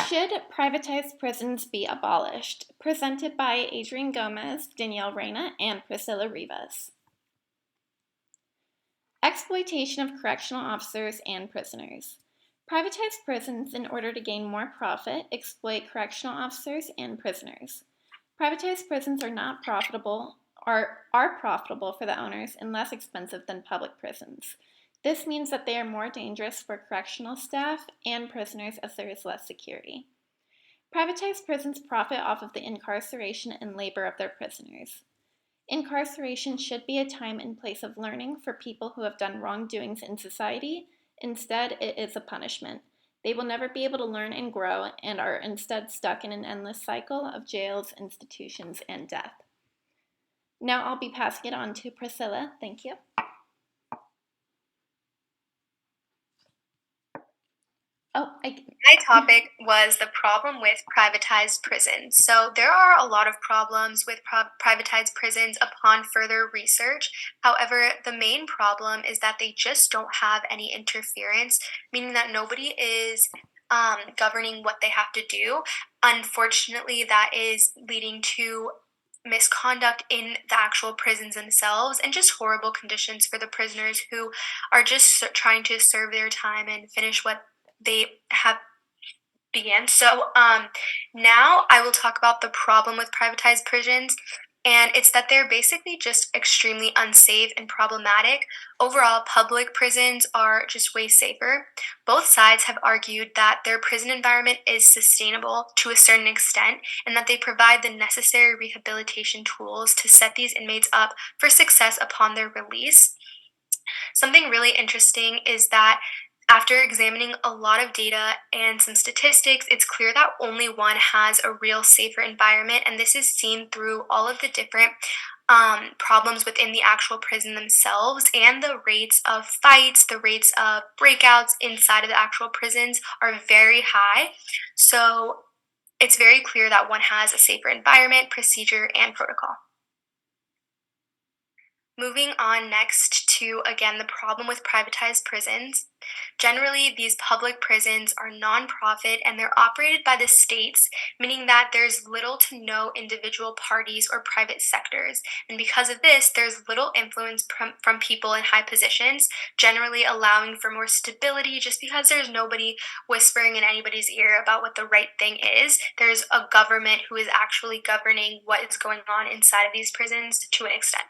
Should privatized prisons be abolished? Presented by Adrienne Gomez, Danielle Reyna, and Priscilla Rivas. Exploitation of correctional officers and prisoners. Privatized prisons, in order to gain more profit, exploit correctional officers and prisoners. Privatized prisons are not profitable or are profitable for the owners and less expensive than public prisons. This means that they are more dangerous for correctional staff and prisoners as there is less security. Privatized prisons profit off of the incarceration and labor of their prisoners. Incarceration should be a time and place of learning for people who have done wrongdoings in society. Instead, it is a punishment. They will never be able to learn and grow and are instead stuck in an endless cycle of jails, institutions, and death. Now I'll be passing it on to Priscilla. Thank you. My topic was the problem with privatized prisons. So there are a lot of problems with privatized prisons upon further research. However, the main problem is that they just don't have any interference, meaning that nobody is governing what they have to do. Unfortunately, that is leading to misconduct in the actual prisons themselves and just horrible conditions for the prisoners who are just trying to serve their time and finish what they have began. So now I will talk about the problem with privatized prisons, and it's that they're basically just extremely unsafe and problematic. Overall, public prisons are just way safer. Both sides have argued that their prison environment is sustainable to a certain extent and that they provide the necessary rehabilitation tools to set these inmates up for success upon their release. Something really interesting is that after examining a lot of data and some statistics, it's clear that only one has a real safer environment, and this is seen through all of the different problems within the actual prison themselves, and the rates of fights, the rates of breakouts inside of the actual prisons are very high. So it's very clear that one has a safer environment, procedure, and protocol. Moving on next to, again, the problem with privatized prisons. Generally, these public prisons are nonprofit and they're operated by the states, meaning that there's little to no individual parties or private sectors. And because of this, there's little influence from people in high positions, generally allowing for more stability just because there's nobody whispering in anybody's ear about what the right thing is. There's a government who is actually governing what is going on inside of these prisons to an extent.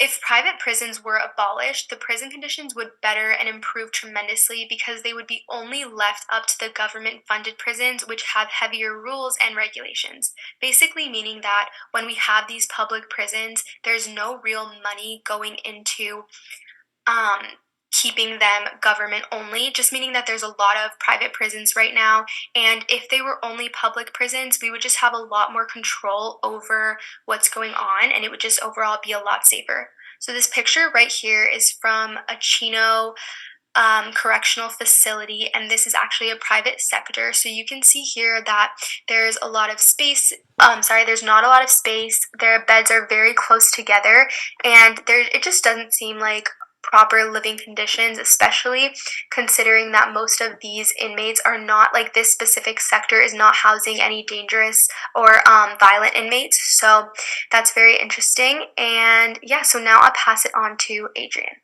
If private prisons were abolished, the prison conditions would better and improve tremendously because they would be only left up to the government-funded prisons, which have heavier rules and regulations. Basically meaning that when we have these public prisons, there's no real money going into keeping them government only, just meaning that there's a lot of private prisons right now, and if they were only public prisons, we would just have a lot more control over what's going on, and it would just overall be a lot safer. So this picture right here is from a Chino correctional facility, and this is actually a private sector. So you can see here that there's a lot of space. There's not a lot of space. Their beds are very close together, and it just doesn't seem like proper living conditions, especially considering that most of these inmates are not, like, this specific sector is not housing any dangerous or violent inmates. So that's very interesting. And yeah, so now I'll pass it on to Adrienne.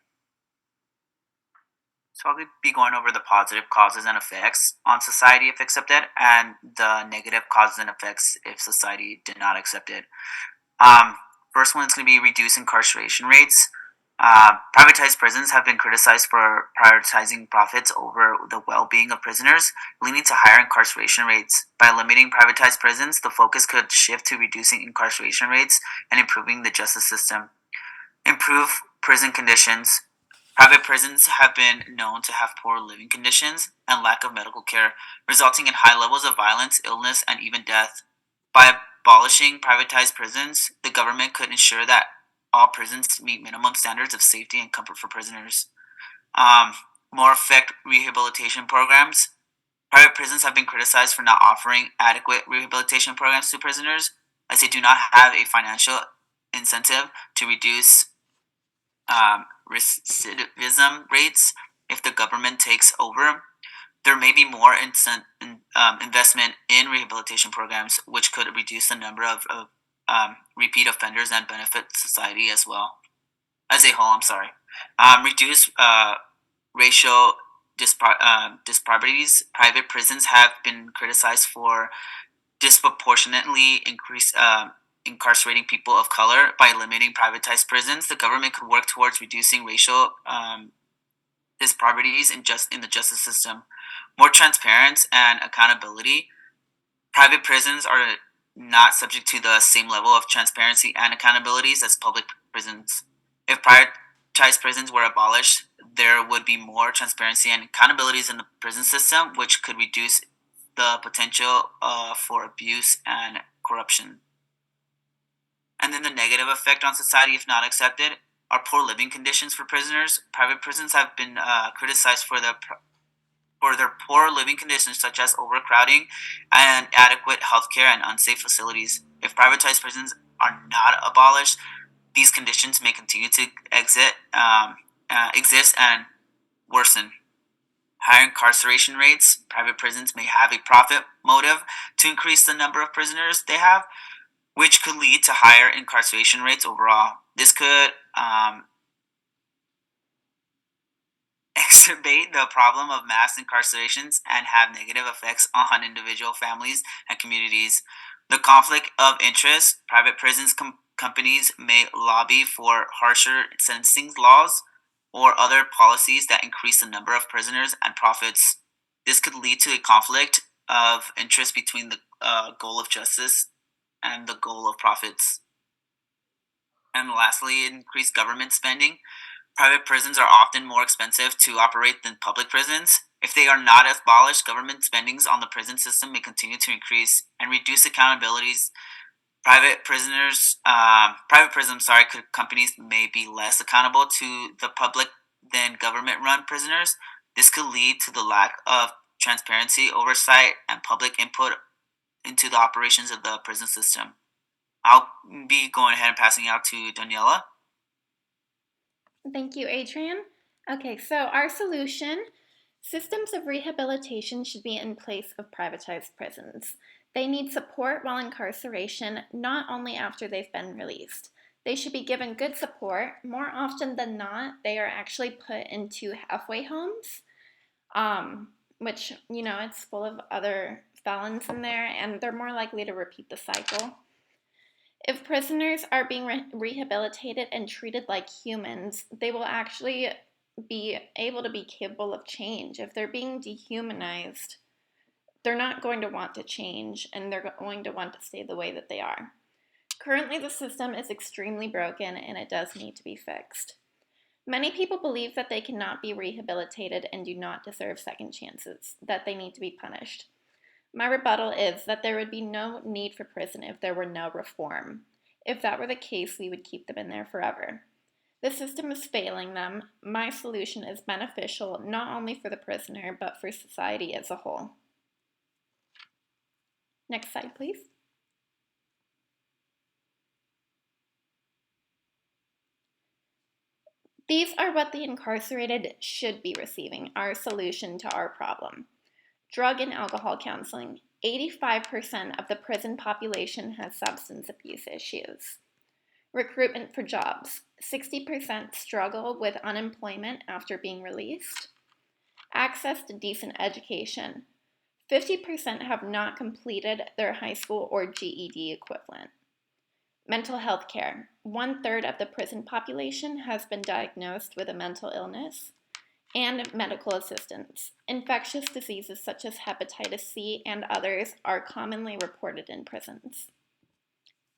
So I'll be going over the positive causes and effects on society if accepted, and the negative causes and effects if society did not accept it. First one is going to be reduce incarceration rates. Privatized prisons have been criticized for prioritizing profits over the well-being of prisoners, leading to higher incarceration rates. By limiting privatized prisons, the focus could shift to reducing incarceration rates and improving the justice system. Improve prison conditions. Private prisons have been known to have poor living conditions and lack of medical care, resulting in high levels of violence, illness, and even death. By abolishing privatized prisons, the government could ensure that all prisons meet minimum standards of safety and comfort for prisoners. More effective rehabilitation programs. Private prisons have been criticized for not offering adequate rehabilitation programs to prisoners, as they do not have a financial incentive to reduce recidivism rates if the government takes over. There may be more investment in rehabilitation programs, which could reduce the number of repeat offenders and benefit society as well, as a whole. I'm sorry. Reduce racial disparities. Private prisons have been criticized for disproportionately incarcerating people of color. By limiting privatized prisons, the government could work towards reducing racial disparities in the justice system. More transparency and accountability. Private prisons are not subject to the same level of transparency and accountabilities as public prisons. If privatized prisons were abolished, there would be more transparency and accountabilities in the prison system, which could reduce the potential for abuse and corruption. And then the negative effect on society, if not accepted, are poor living conditions for prisoners. Private prisons have been criticized for their poor living conditions, such as overcrowding and inadequate healthcare and unsafe facilities. If privatized prisons are not abolished, these conditions may continue to exist and worsen. Higher incarceration rates. Private prisons may have a profit motive to increase the number of prisoners they have, which could lead to higher incarceration rates overall. This could exacerbate the problem of mass incarcerations and have negative effects on individual families and communities. The conflict of interest. Private prisons companies may lobby for harsher sentencing laws or other policies that increase the number of prisoners and profits. This could lead to a conflict of interest between the goal of justice and the goal of profits. And lastly, increased government spending. Private prisons are often more expensive to operate than public prisons. If they are not abolished, government spendings on the prison system may continue to increase and reduce accountabilities. Companies may be less accountable to the public than government-run prisoners. This could lead to the lack of transparency, oversight, and public input into the operations of the prison system. I'll be going ahead and passing out to Daniela. Thank you, Adrian. Okay, so our solution: systems of rehabilitation should be in place of privatized prisons. They need support while incarceration, not only after they've been released. They should be given good support. More often than not, they are actually put into halfway homes, which, it's full of other felons in there, and they're more likely to repeat the cycle. If prisoners are being rehabilitated and treated like humans, they will actually be able to be capable of change. If they're being dehumanized, they're not going to want to change, and they're going to want to stay the way that they are. Currently, the system is extremely broken, and it does need to be fixed. Many people believe that they cannot be rehabilitated and do not deserve second chances, that they need to be punished. My rebuttal is that there would be no need for prison if there were no reform. If that were the case, we would keep them in there forever. The system is failing them. My solution is beneficial not only for the prisoner, but for society as a whole. Next slide, please. These are what the incarcerated should be receiving, our solution to our problem. Drug and alcohol counseling. 85% of the prison population has substance abuse issues. Recruitment for jobs. 60% struggle with unemployment after being released. Access to decent education. 50% have not completed their high school or GED equivalent. Mental health care. 1/3 of the prison population has been diagnosed with a mental illness. And medical assistance. Infectious diseases such as hepatitis C and others are commonly reported in prisons.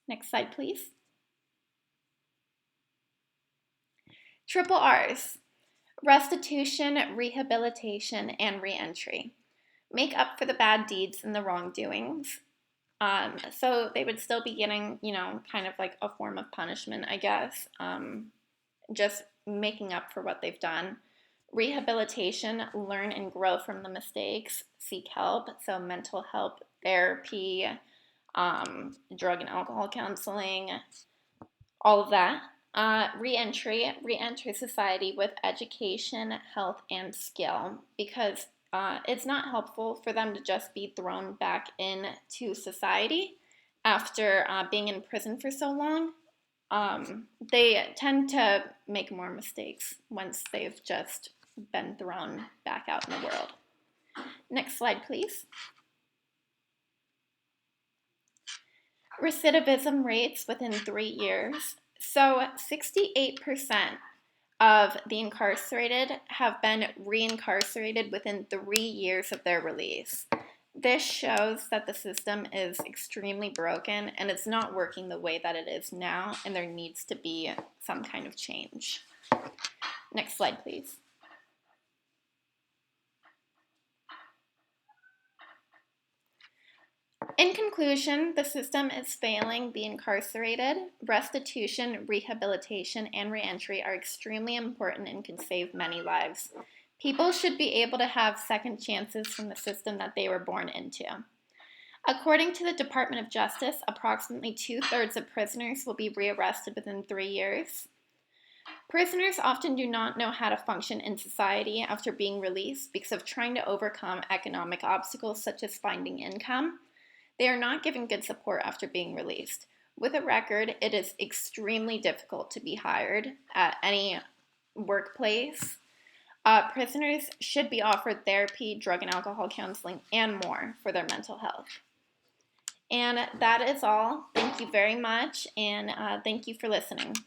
Next slide, please. Triple R's: restitution, rehabilitation, and reentry. Make up for the bad deeds and the wrongdoings. So they would still be getting, kind of like a form of punishment, I guess, just making up for what they've done. Rehabilitation, learn and grow from the mistakes, seek help, so mental help, therapy, drug and alcohol counseling, all of that. Reenter society with education, health, and skill, because it's not helpful for them to just be thrown back into society after being in prison for so long. They tend to make more mistakes once they've just been thrown back out in the world. Next slide, please. Recidivism rates within 3 years. So 68% of the incarcerated have been reincarcerated within 3 years of their release. This shows that the system is extremely broken and it's not working the way that it is now, and there needs to be some kind of change. Next slide, please. In conclusion, the system is failing the incarcerated. Restitution, rehabilitation, and reentry are extremely important and can save many lives. People should be able to have second chances from the system that they were born into. According to the Department of Justice, approximately 2/3 of prisoners will be rearrested within 3 years. Prisoners often do not know how to function in society after being released because of trying to overcome economic obstacles such as finding income. They are not given good support after being released. With a record, it is extremely difficult to be hired at any workplace. Prisoners should be offered therapy, drug and alcohol counseling, and more for their mental health. And that is all. Thank you very much, and thank you for listening.